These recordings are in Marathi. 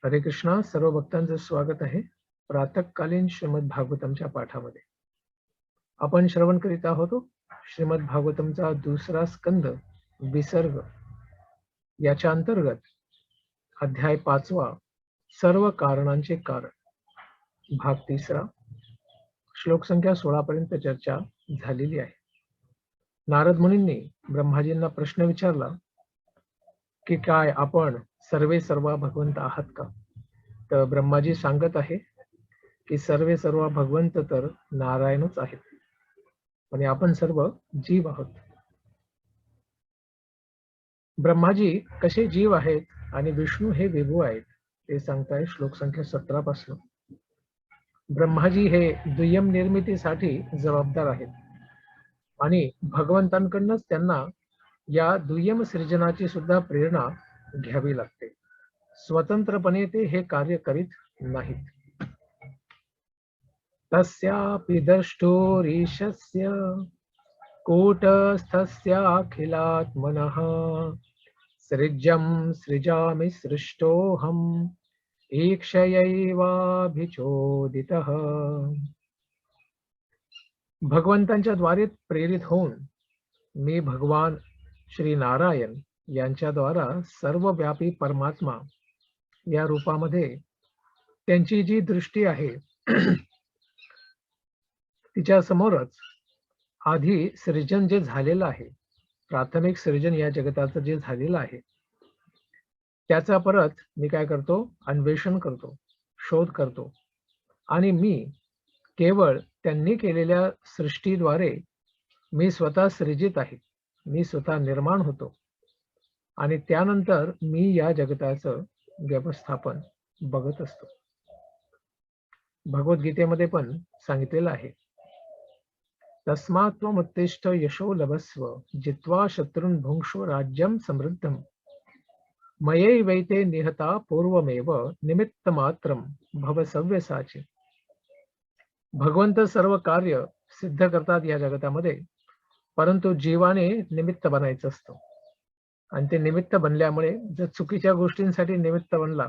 हरे कृष्णा. सर्व भक्तांचं स्वागत आहे प्रातःकालीन श्रीमद भागवतमच्या पाठामध्ये. आपण श्रवण करीत आहोत श्रीमद भागवतमचा दुसरा स्कंद विसर्ग याच्या अंतर्गत अध्याय 5वा सर्व कारणांचे कारण भाग 3 श्लोक संख्या 16 पर्यंत चर्चा झालेली आहे. नारद मुनींनी ब्रह्माजींना प्रश्न विचारला की काय आपण सर्व भगवंत आहात का? तर ब्रह्माजी सांगत आहे की सर्व भगवंत तर नारायणच आहेत आणि आपण सर्व जीव आहोत. ब्रह्माजी कसे जीव आहेत आणि विष्णू हे विभू आहेत ते सांगताय श्लोक संख्या 17 पासून. ब्रह्माजी हे दुय्यम निर्मितीसाठी जबाबदार आहेत आणि भगवंतांकडूनच त्यांना या दुय्यम सृजनाची सुद्धा प्रेरणा घ्यावी लागते. स्वतंत्रपणे ते हे कार्य करीत नाहीत. तस्यापि दृष्टोरीशस्य कूटस्थस्याखिलात्मनः सृज्यं सृजामि सृष्टोऽहम् ईक्षयैवाभिचोदितः. भगवंतांच्या द्वारे प्रेरित होऊन मी भगवान श्री नारायण यांच्या द्वारा सर्वव्यापी परमात्मा या रूपामध्ये त्यांची जी दृष्टी आहे तिच्या समोरच आधी सृजन जे झालेलं आहे, प्राथमिक सृजन या जगताचं जे झालेलं आहे त्याचा परत मी काय करतो, अन्वेषण करतो, शोध करतो आणि मी केवळ त्यांनी केलेल्या सृष्टीद्वारे मी स्वतः सृजित आहे, मी स्वतः निर्माण होतो आणि त्यानंतर मी या जगताचं व्यवस्थापन बघत असतो. भगवद्गीतेमध्ये पण सांगितलेलं आहे, तस्मात् त्वमुत्तिष्ठ यशो लभस्व जित्वा शत्रून् भुङ्क्ष्व राज्यं समृद्धं मयैवैते निहता पूर्वमेव निमित्तमात्रं भव सव्यसाची. भगवंत सर्व कार्य सिद्ध करतात या जगतामध्ये, परंतु जीवाने निमित्त बनायचं असतं आणि ते निमित्त बनल्यामुळे जर चुकीच्या गोष्टींसाठी निमित्त बनला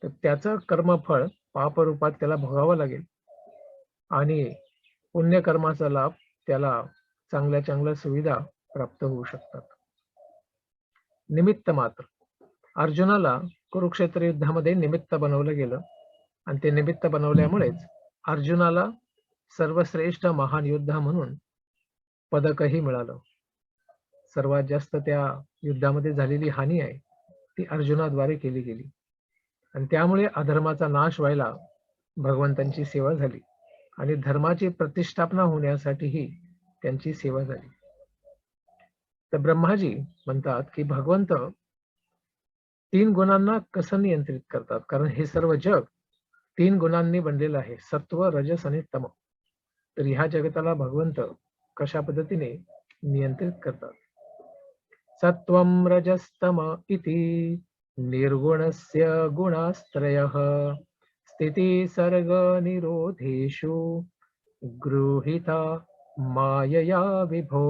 तर त्याचं कर्मफळ पाप रूपात त्याला भोगावं लागेल आणि पुण्यकर्माचा लाभ त्याला चांगल्या सुविधा प्राप्त होऊ शकतात. निमित्त मात्र अर्जुनाला कुरुक्षेत्र युद्धामध्ये निमित्त बनवलं गेलं आणि ते निमित्त बनवल्यामुळेच अर्जुनाला सर्वश्रेष्ठ महान योद्धा म्हणून पदकही मिळालं. सर्वात जास्त त्या युद्धामध्ये झालेली हानी आहे ती अर्जुनाद्वारे केली गेली आणि त्यामुळे अधर्माचा नाश व्हायला भगवंतांची सेवा झाली आणि धर्माची प्रतिष्ठापना होण्यासाठीही त्यांची सेवा झाली. तर ब्रह्माजी म्हणतात की भगवंत 3 गुणांना कसं नियंत्रित करतात, कारण हे सर्व जग 3 गुणांनी बनलेलं आहे, सत्व, रजस आणि तम. तर ह्या जगताला भगवंत कशा पद्धतीने नियंत्रित करतात. सत्वं रजस्तम इति निर्गुणस्य गुणास्त्रयः स्थिती सर्ग निरोधेषु गृहीता मायया विभो.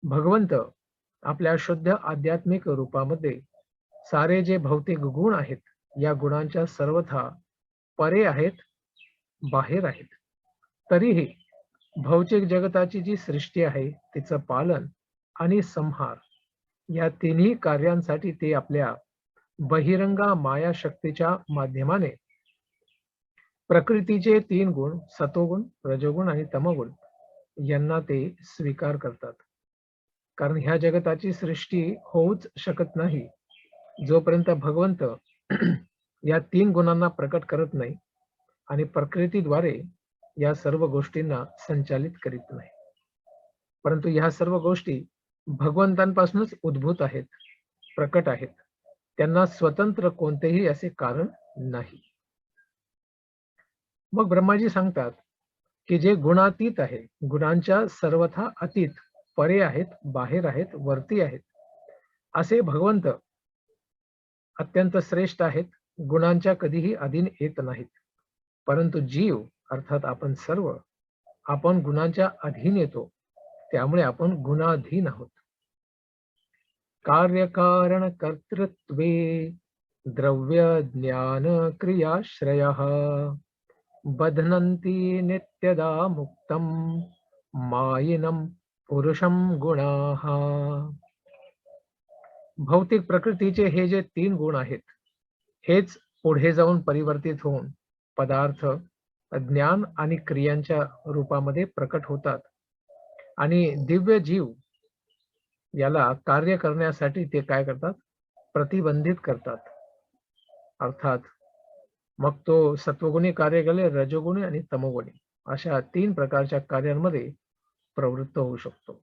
भगवंत आपल्या शुद्ध आध्यात्मिक रूपामध्ये सारे जे भौतिक गुण आहेत या गुणांच्या सर्वथा परे आहेत, बाहेर आहेत. तरीही भौतिक जगताची जी सृष्टी आहे तिचं पालन आणि संहार या तिन्ही कार्यांसाठी ते आपल्या बहिरंगा माया शक्तीच्या माध्यमाने प्रकृतीचे 3 गुण सतोगुण, रजोगुण आणि तमोगुण यांना ते स्वीकार करतात. कारण ह्या जगताची सृष्टी होऊच शकत नाही जोपर्यंत भगवंत या 3 गुणांना प्रकट करत नाही आणि प्रकृतीद्वारे या सर्व गोष्टींना संचालित करीत नाही. परंतु ह्या सर्व गोष्टी भगवंतांपासूनच उद्भूत आहेत, प्रकट आहेत. त्यांना स्वतंत्र कोणतेही असे कारण नाही. मग ब्रह्माजी सांगतात की जे गुणातीत आहे, गुणांच्या सर्वथा अतीत, परे आहेत, बाहेर आहेत, वरती आहेत, असे भगवंत अत्यंत श्रेष्ठ आहेत, गुणांच्या कधीही अधीन येत नाहीत. परंतु जीव अर्थात आपण सर्व, आपण गुणांच्या अधीन येतो, त्यामुळे आपण गुणाधीन आहोत. कार्यकारण कर्तृत्वे द्रव्य ज्ञान क्रियाश्रयः बध्नन्ति नित्यदा मुक्तं मायिनं पुरुषं गुणाः. भौतिक प्रकृतीचे हे जे 3 गुण आहेत, हेच पुढे जाऊन परिवर्तित होऊन पदार्थ, ज्ञान आणि क्रियांच्या रूपामध्ये प्रकट होतात आणि दिव्य जीव याला कार्य करण्यासाठी ते काय करतात? प्रतिबंधित करतात. अर्थात मग तो सत्वगुणी कार्य केले, रजोगुणी आणि तमोगुणी अशा 3 प्रकारच्या कार्यांमध्ये प्रवृत्त होऊ शकतो.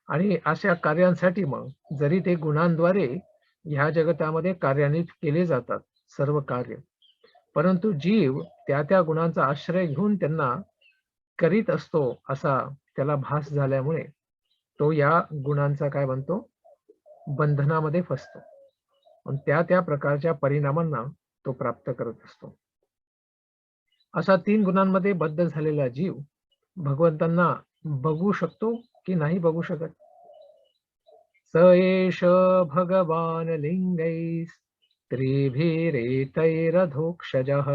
आणि अशा कार्यांसाठी मग जरी ते गुणांद्वारे ह्या जगतामध्ये कार्यान्वित केले जातात सर्व कार्य, परंतु जीव त्या त्या गुणांचा आश्रय घेऊन त्यांना करीत असतो असा त्याला भास झाल्यामुळे तो या गुणांचा काय बनतो? बंधनामध्ये फसतो. आणि त्या त्या प्रकारच्या परिणामांना तो प्राप्त करत असतो. असा 3 गुणांमध्ये बद्ध झालेला जीव भगवंतांना बघू शकतो की नाही बघू शकत? स एष भगवान लिंगैस्त्रिभिरेतैरधोक्षजः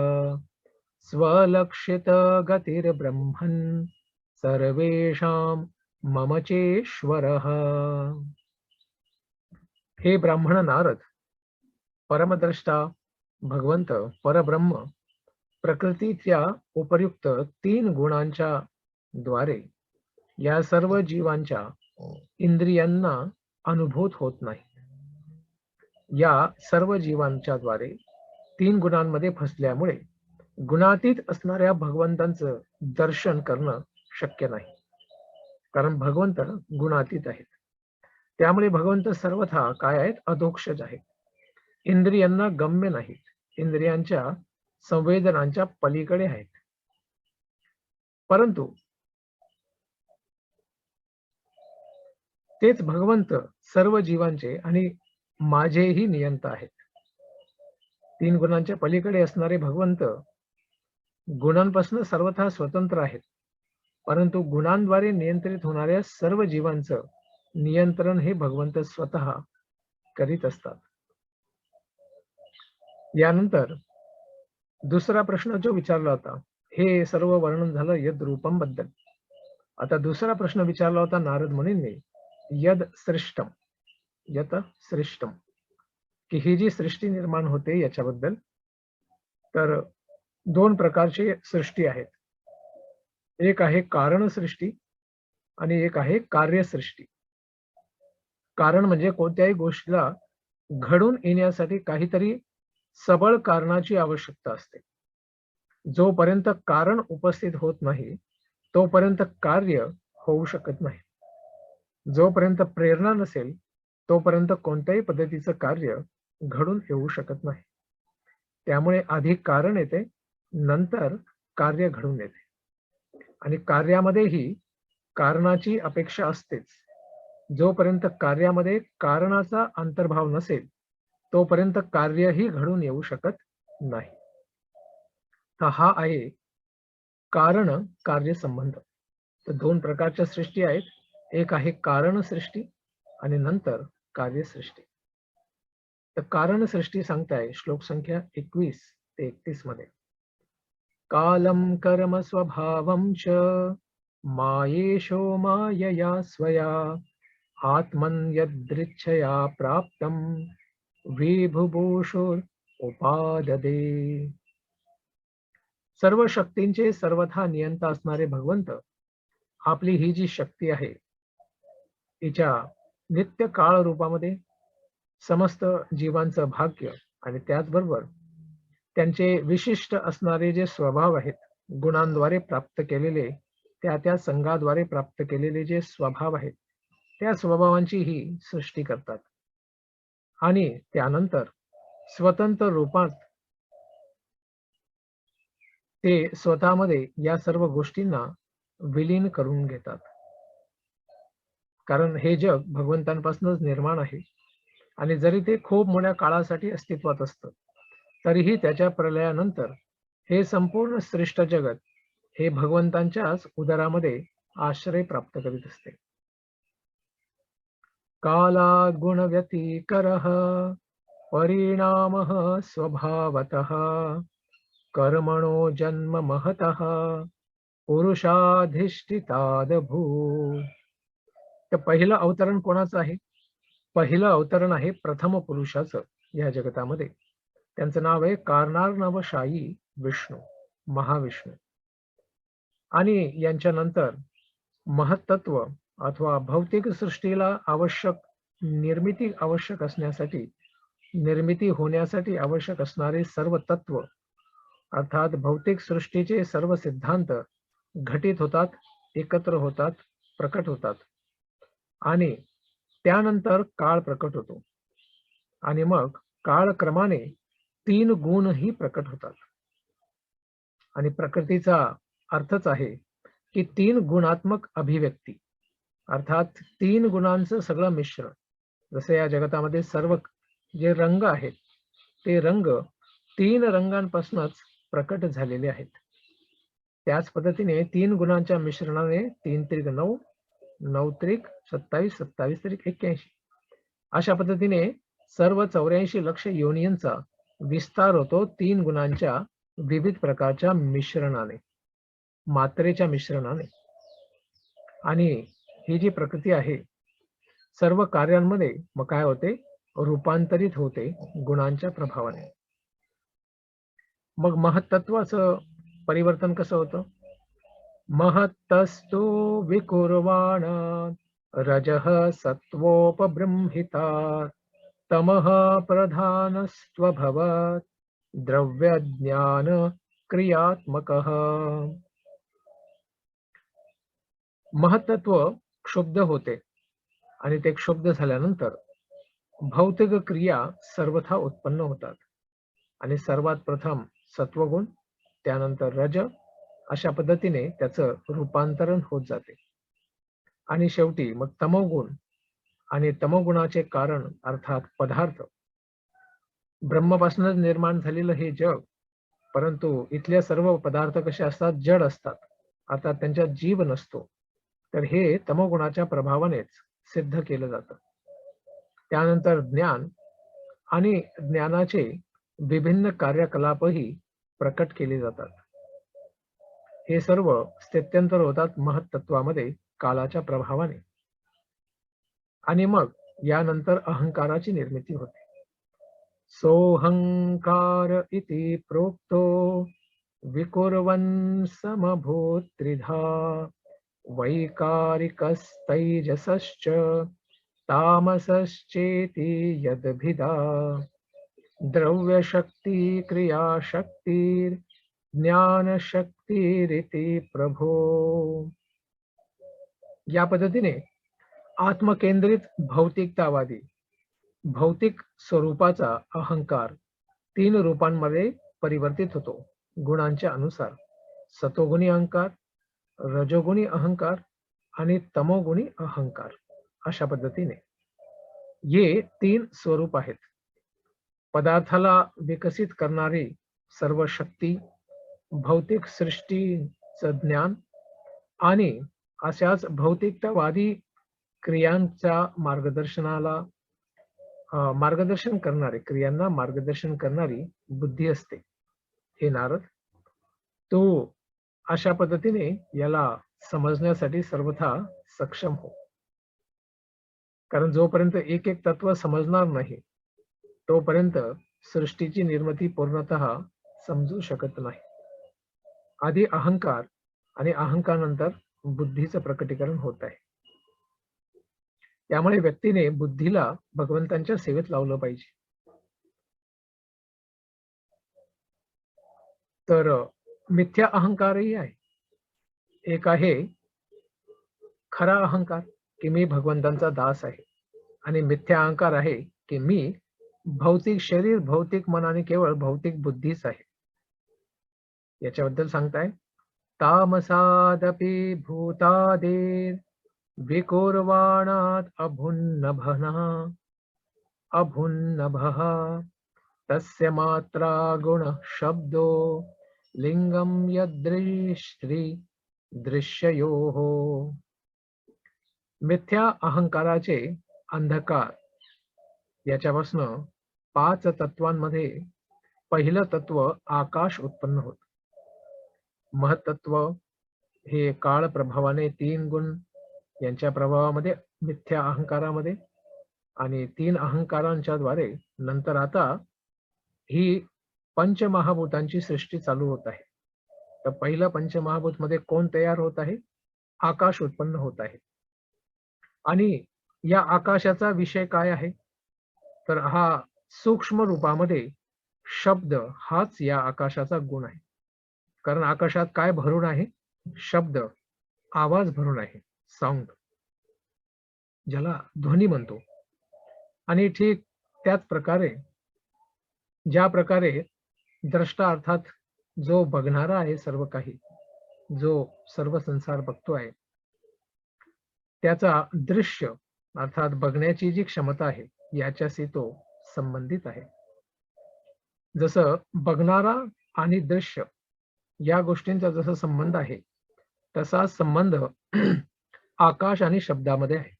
स्वलक्षित गतिर्ब्रह्मन् सर्वेषां मम चेश्वरः. हे ब्राह्मण नारद, परमद्रष्टा भगवंत परब्रह्म प्रकृतीच्या उपयुक्त 3 गुणांच्या द्वारे या सर्व जीवांच्या इंद्रियांना अनुभूत होत नाही. या सर्व जीवांच्या द्वारे 3 गुणांमध्ये फसल्यामुळे गुणातीत असणाऱ्या भगवंतांचं दर्शन करणं शक्य नाही, कारण भगवंत गुणातीत आहेत. त्यामुळे भगवंत सर्वथा काय आहेत? अधोक्षज आहेत, इंद्रियांना गम्य नाहीत, इंद्रियांच्या संवेदनांच्या पलीकडे आहेत. परंतु तेच भगवंत सर्व जीवांचे आणि माझेही नियंता आहेत. 3 गुणांच्या पलीकडे असणारे भगवंत गुणांपासून सर्वथा स्वतंत्र आहेत, परंतु गुणांद्वारे नियंत्रित होणाऱ्या सर्व जीवांचं नियंत्रण हे भगवंत स्वतः करीत असतात. यानंतर दुसरा प्रश्न जो विचारला होता, हे सर्व वर्णन झालं यद रूपम बद्दल. आता दुसरा प्रश्न विचारला होता नारद मुनींनी यद सृष्टम, यत सृष्टम, की ही जी सृष्टी निर्माण होते याच्याबद्दल. तर 2 प्रकारची सृष्टी आहेत. एक आहे कारण सृष्टी आणि एक आहे कार्यसृष्टी. कारण म्हणजे कोणत्याही गोष्टीला घडून येण्यासाठी काहीतरी सबळ कारणाची आवश्यकता असते. जोपर्यंत कारण उपस्थित होत नाही तोपर्यंत कार्य होऊ शकत नाही. जोपर्यंत प्रेरणा नसेल तोपर्यंत कोणत्याही पद्धतीचं कार्य घडून येऊ शकत नाही. त्यामुळे आधी कारण येते, नंतर कार्य घडून येते. आणि कार्यामध्येही कारणाची अपेक्षा असतेच. जोपर्यंत कार्यामध्ये कारणाचा अंतर्भाव नसेल तोपर्यंत कार्यही घडून येऊ शकत नाही. तर हा आहे कारण कार्य संबंध. तर 2 प्रकारच्या सृष्टी आहेत. एक आहे कारण सृष्टी आणि नंतर कार्यसृष्टी. तर कारण सृष्टी सांगताय श्लोक संख्या 21 ते 31 मध्ये. कालम कर्म स्वभावं च मायेशो मायया स्वया आत्मन यदृच्छया प्राप्तं विभुभूषुर उपाददे. सर्व शक्तींचे सर्वथा नियंता असणारे भगवंत आपली ही जी शक्ती आहे तिच्या नित्य काळ रूपामध्ये समस्त जीवांचं भाग्य आणि त्याचबरोबर त्यांचे विशिष्ट असणारे जे स्वभाव आहेत, गुणांद्वारे प्राप्त केलेले, त्या त्या संघाद्वारे प्राप्त केलेले जे स्वभाव आहेत, त्या स्वभावांची ही सृष्टी करतात आणि त्यानंतर स्वतंत्र रूपात ते स्वतःमध्ये या सर्व गोष्टींना विलीन करून घेतात. कारण हे जग भगवंतांपासूनच निर्माण आहे आणि जरी ते खूप मोठ्या काळासाठी अस्तित्वात असतं तरीही त्याच्या प्रलयानंतर हे संपूर्ण सृष्ट जगत हे भगवंतांच्याच उदरामध्ये आश्रय प्राप्त करीत असते. काला गुण व्यतिकरः परिणामः स्वभावतः कर्मणो जन्म महतः पुरुषाधिष्ठितादभूत. तर पहिलं अवतरण कोणाचं आहे? पहिलं अवतरण आहे प्रथम पुरुषाचं या जगतामध्ये. त्यांचं नाव आहे कारणार्णवशाही विष्णू, महाविष्णू. आणि यांच्यानंतर महत्त्व अथवा भौतिक सृष्टीला निर्मिती आवश्यक असण्यासाठी, निर्मिती होण्यासाठी आवश्यक असणारे सर्व तत्व अर्थात भौतिक सृष्टीचे सर्व सिद्धांत घटित होतात, एकत्र होतात, प्रकट होतात. आणि त्यानंतर काळ प्रकट होतो. आणि मग काळक्रमाने 3 गुणही प्रकट होतात. आणि प्रकृतीचा अर्थच आहे की 3 गुणात्मक अभिव्यक्ती, अर्थात 3 गुणांचं सगळं मिश्रण. जसं या जगतामध्ये सर्व जे रंग आहेत ते रंग 3 रंगांपासूनच प्रकट झालेले आहेत. त्याच पद्धतीने 3 गुणांच्या मिश्रणाने 3 त्रिक 9, 9 त्रिक 27, 27 त्रिक 81, अशा पद्धतीने सर्व 84 लक्ष योनियांचा विस्तार होतो 3 गुणांच्या विविध प्रकारच्या मिश्रणाने, मात्रेच्या मिश्रणाने. आणि ही जी प्रकृती आहे सर्व कार्यांमध्ये मग काय होते? रूपांतरित होते गुणांच्या प्रभावाने. मग महत्त्वाचं परिवर्तन कसं होतं? महत्तस्तु विकुर्वाण रजः सत्वोपबृंहिता तमः प्रधानस्त्वभवत् द्रव्यज्ञान क्रियात्मकः. महत्त्व क्षुब्ध होते आणि ते क्षुब्ध झाल्यानंतर भौतिक क्रिया सर्वथा उत्पन्न होतात. आणि सर्वात प्रथम सत्वगुण, त्यानंतर रज, अशा पद्धतीने त्याचं रूपांतरण होत जाते. आणि शेवटी मग तमोगुण आणि तमोगुणाचे कारण अर्थात पदार्थ. ब्रह्मापासूनच निर्माण झालेलं हे जग, परंतु इथले सर्व पदार्थ कसे असतात? जड असतात, अर्थात त्यांच्यात जीव नसतो. तर हे तमोगुणाच्या प्रभावानेच सिद्ध केलं जातं. त्यानंतर ज्ञान आणि ज्ञानाचे विभिन्न कार्यकलापही प्रकट केले जातात. हे सर्व स्थित्यंतर होतात महत्त्वामध्ये कालाच्या प्रभावाने. आणि मग यानंतर अहंकाराची निर्मिती होते. सोऽहंकार इति प्रोक्तो विकुर्वन् समभूत त्रिधा वैकारिकस्तैजसश्च तामसश्चेति यदभिधा द्रव्यशक्ती क्रियाशक्तिर्ज्ञानशक्तिरिति प्रभो. या पद्धतीने आत्मकेंद्रित भौतिकतावादी भौतिक स्वरूपाचा अहंकार 3 रूपांमध्ये परिवर्तित होतो गुणांच्या अनुसार. सतोगुणी अहंकार, रजोगुणी अहंकार आणि तमोगुणी अहंकार, अशा पद्धतीने ये 3 स्वरूप आहेत. पदार्थाला विकसित करणारी सर्व शक्ती, भौतिक सृष्टीचं ज्ञान आणि अशाच भौतिकतावादी क्रियांच्या क्रियांना मार्गदर्शन करणारी बुद्धी असते. हे नारद, तू अशा पद्धतीने याला समजण्यासाठी सर्वथा सक्षम हो. कारण जोपर्यंत एक एक तत्व समजणार नाही तोपर्यंत सृष्टीची निर्मिती पूर्णतः समजू शकत नाही. आधी अहंकार आणि अहंकारानंतर बुद्धीचं प्रकटीकरण होत आहे. त्यामुळे व्यक्तीने बुद्धीला भगवंतांच्या सेवेत लावलं पाहिजे. तर मिथ्या अहंकारही आहे. एक आहे खरा अहंकार की मी भगवंतांचा दास आहे, आणि मिथ्या अहंकार आहे की मी भौतिक शरीर, भौतिक मन आणि केवळ भौतिक बुद्धीच आहे. याच्याबद्दल सांगताय, तामसादपि भूतादेर विकुर्वाणात् अभुन्नभः तस्य मात्रा गुण शब्दो लिंगम दृश्ययोः. मिथ्या अहंकाराचे अंधकार याच्यापासून 5 तत्वांमध्ये पहिलं तत्व आकाश उत्पन्न होत. महत्त्व हे काळ प्रभावाने 3 गुण यांच्या प्रभावामध्ये, मिथ्या अहंकारामध्ये आणि 3 अहंकारांच्या द्वारे नंतर आता ही पंचमहाभूतांची सृष्टी चालू होत आहे. तर पहिलं पंचमहाभूत मध्ये कोण तयार होत आहे? आकाश उत्पन्न होत आहे. आणि या आकाशाचा विषय काय आहे? तर हा सूक्ष्म रूपामध्ये शब्द हाच या आकाशाचा गुण आहे. कारण आकाशात काय भरून आहे? शब्द, आवाज भरून आहे, साऊंड, ज्याला ध्वनी म्हणतो. आणि ठीक त्याच प्रकारे ज्या प्रकारे द्रष्टा अर्थात जो बघणारा आहे, सर्व काही जो सर्व संसार बघतो आहे, त्याचा दृश्य अर्थात बघण्याची जी क्षमता आहे याच्याशी तो संबंधित आहे. जसं बघणारा आणि दृश्य या गोष्टींचा जसा संबंध आहे, तसा संबंध आकाश आणि शब्दामध्ये आहे.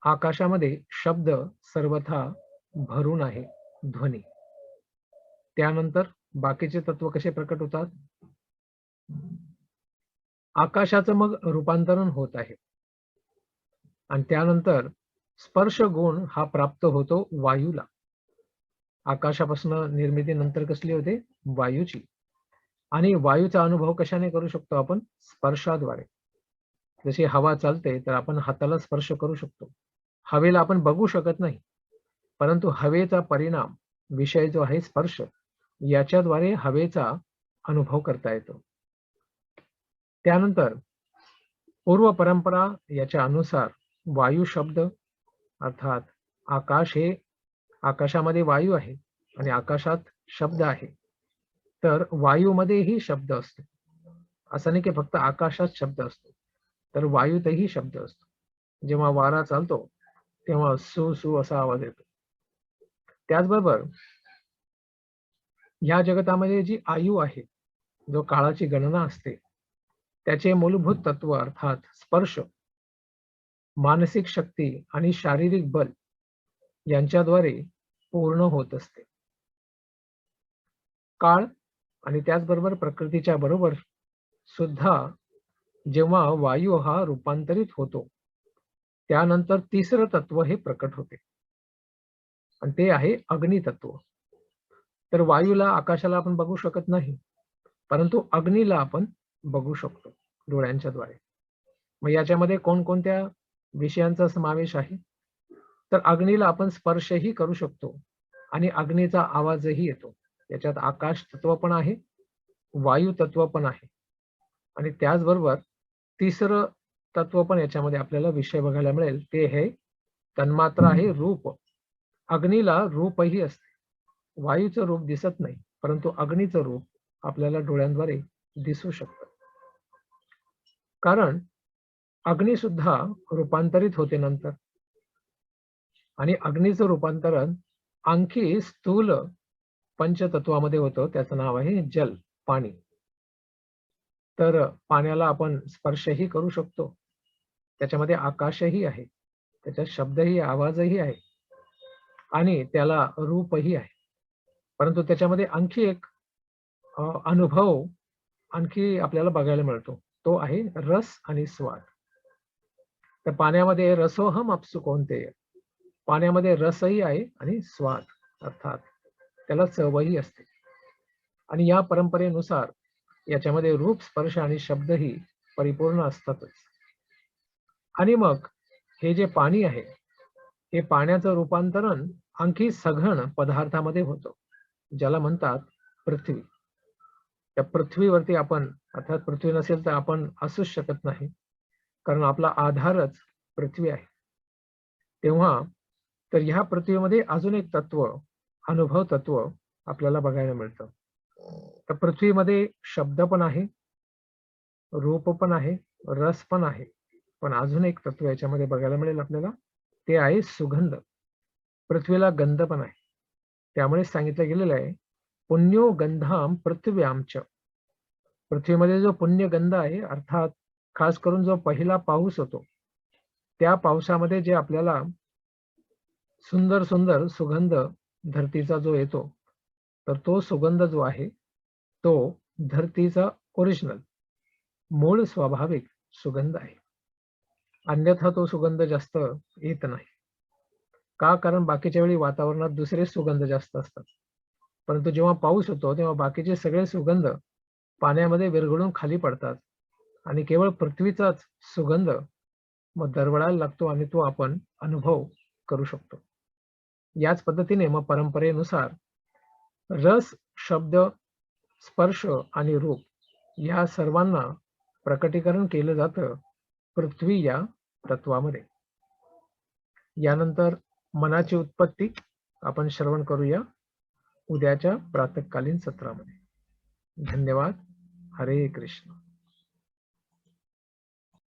आकाशामध्ये शब्द सर्वथा भरून आहे, ध्वनी. त्यानंतर बाकीचे तत्व कसे प्रकट होतात? आकाशाचं मग रूपांतरण होत आहे आणि त्यानंतर स्पर्श गुण हा प्राप्त होतो वायूला. आकाशापासून निर्मिती नंतर कसली होते? वायूची. आणि वायूचा अनुभव कशाने करू शकतो आपण? स्पर्शाद्वारे. जशी हवा चालते तर आपण हाताला स्पर्श करू शकतो. हवेला आपण बघू शकत नाही, परंतु हवेचा परिणाम विषय जो आहे स्पर्श, याच्याद्वारे हवेचा अनुभव करता येतो. त्यानंतर पूर्व परंपरा याच्या अनुसार वायू शब्द अर्थात आकाश हे, आकाशामध्ये वायू आहे आणि आकाशात शब्द आहे. तर वायूमध्येही शब्द असतो. असं नाही की फक्त आकाशात शब्द असतो, तर वायूतही शब्द असतो. जेव्हा वारा चालतो तेव्हा सु सु असा आवाज येतो. त्याचबरोबर या जगतामध्ये जी आयु आहे, जो काळाची गणना असते, त्याचे मूलभूत तत्व अर्थात स्पर्श, मानसिक शक्ती आणि शारीरिक बल यांच्याद्वारे पूर्ण होत असते. काळ आणि त्याचबरोबर प्रकृतीच्या बरोबर सुद्धा जेव्हा वायू हा रूपांतरित होतो, त्यानंतर तिसरं तत्व हे प्रकट होते आणि ते आहे अग्नितत्व. तर वायूला, आकाशाला आपण बघू शकत नाही, परंतु अग्नीला आपण बघू शकतो डोळ्यांच्या द्वारे. मग याच्यामध्ये कोणकोणत्या विषयांचा समावेश आहे? तर अग्नीला आपण स्पर्शही करू शकतो आणि अग्नीचा आवाजही येतो. याच्यात आकाश तत्व पण आहे, वायू तत्व पण आहे आणि त्याचबरोबर तिसरं तत्व पण याच्यामध्ये आपल्याला विषय बघायला मिळेल, ते हे तन्मात्रा आहे रूप. अग्नीला रूपही असते. वायूचं रूप दिसत नाही, परंतु अग्नीचं रूप आपल्याला डोळ्यांद्वारे दिसू शकतं. कारण अग्नी सुद्धा रूपांतरित होते नंतर आणि अग्नीचं रूपांतरण आणखी स्थूल पंचतत्वामध्ये होतं. त्याचं नाव आहे जल, पाणी. तर पाण्याला आपण स्पर्शही करू शकतो. त्याच्यामध्ये आकाशही आहे, त्याच्यात शब्दही, आवाजही आहे आणि त्याला रूपही आहे. परंतु त्याच्यामध्ये आणखी एक अनुभव आणखी आपल्याला बघायला मिळतो, तो आहे रस आणि स्वाद. तर पाण्यामध्ये रसोहम अप्सु कौंतेय, पाण्यामध्ये रसही आहे आणि स्वाद अर्थात त्याला चवही असते. आणि या परंपरेनुसार याच्यामध्ये रूप, स्पर्श आणि शब्दही परिपूर्ण असतातच. आणि मग हे जे पाणी आहे, हे पाण्याचं रूपांतरण आणखी सघन पदार्थामध्ये होतं, ज्याला म्हणतात पृथ्वी. त्या पृथ्वीवरती आपण, अर्थात पृथ्वी नसेल तर आपण असूच शकत नाही, कारण आपला आधारच पृथ्वी आहे. तेव्हा तर ह्या पृथ्वीमध्ये अजून एक तत्व, अनुभव तत्व आपल्याला बघायला मिळतं. तर पृथ्वीमध्ये शब्द पण आहे, रूप पण आहे, रस पण आहे, पण अजून एक तत्व याच्यामध्ये बघायला मिळेल आपल्याला, ते आहे सुगंध. पृथ्वीला गंध पण आहे. त्यामुळे सांगितलं गेलेलं आहे, पुण्यो गंधाम पृथ्व्यामच. पृथ्वीमध्ये जो पुण्यगंध आहे, अर्थात खास करून जो पहिला पाऊस होतो, त्या पावसामध्ये जे आपल्याला सुंदर सुंदर सुगंध धरतीचा जो येतो, तर तो सुगंध जो आहे तो धरतीचा ओरिजिनल मूळ स्वाभाविक सुगंध आहे. अन्यथा तो सुगंध जास्त येत नाही. का? कारण बाकीच्या वेळी वातावरणात दुसरे सुगंध जास्त असतात. परंतु जेव्हा पाऊस होतो तेव्हा बाकीचे सगळे सुगंध पाण्यामध्ये विरघळून खाली पडतात आणि केवळ पृथ्वीचाच सुगंध मग दरवळायला लागतो आणि तो आपण अनुभव करू शकतो. याच पद्धतीने मग परंपरेनुसार रस, शब्द, स्पर्श आणि रूप या सर्वांना प्रकटीकरण केलं जातं पृथ्वी या तत्वामध्ये. यानंतर मनाची उत्पत्ती आपण श्रवण करूया उद्याच्या प्रातःकालीन सत्रामध्ये. धन्यवाद. हरे कृष्ण.